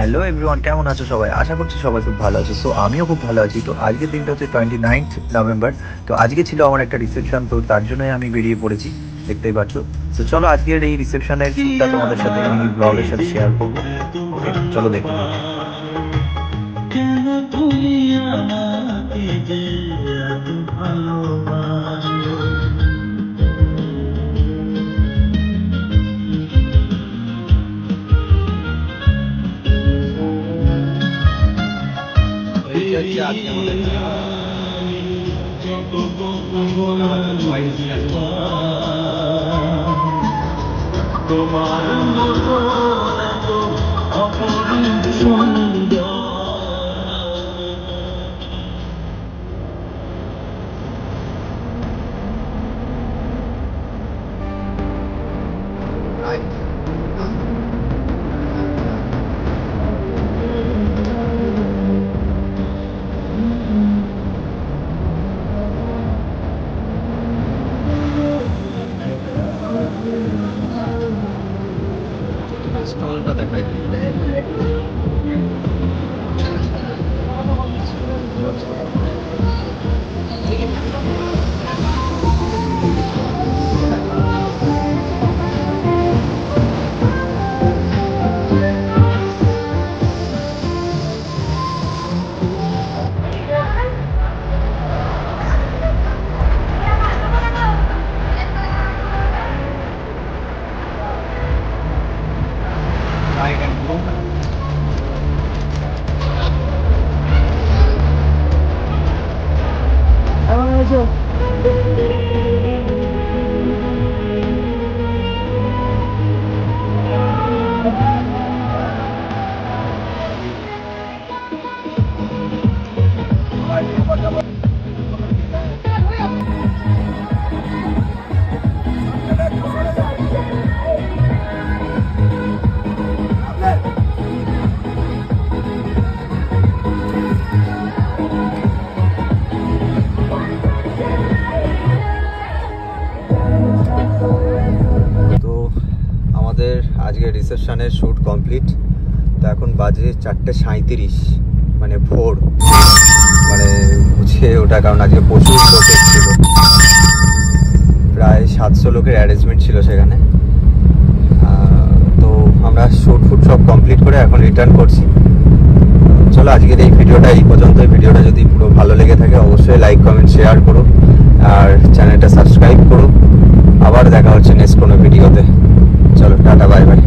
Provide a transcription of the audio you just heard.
Hello everyone, কেমন আছো সবাই? আশা করছি সবাই খুব ভালো আছো। সো আমিও খুব ভালো আছি। তো আজকের দিনটা হচ্ছে 29th নভেম্বর। তো আজকে ছিল আমার একটা রিসেপশন, তো তার জন্যই আমি বেরিয়ে পড়েছি, দেখতেই পাচ্ছ। তো চলো আজকের এই রিসেপশনের শ্যুটটা তোমাদের সাথে এই ব্লগের সাথে শেয়ার করবো। ওকে, চলো দেখো। তোমার অপরূপ সুন্দর। স্টলটা দেখাই আজকে রিসেপশনের শ্যুট কমপ্লিট। তো এখন বাজে 4:37, মানে ভোর, মানে বুঝে ওটা, কারণ আজকে প্রচুর লোক ছিল, প্রায় 700 লোকের অ্যারেঞ্জমেন্ট ছিল সেখানে। তো আমরা শ্যুট সব কমপ্লিট করে এখন রিটার্ন করছি। চলো আজকের এই ভিডিওটা এই পর্যন্ত। এই ভিডিওটা যদি পুরো ভালো লেগে থাকে অবশ্যই লাইক কমেন্ট শেয়ার করো আর চ্যানেলটা সাবস্ক্রাইব করো। আবার দেখা হচ্ছে নেক্সট কোনো ভিডিওতে। চলো টাটা, বাই বাই।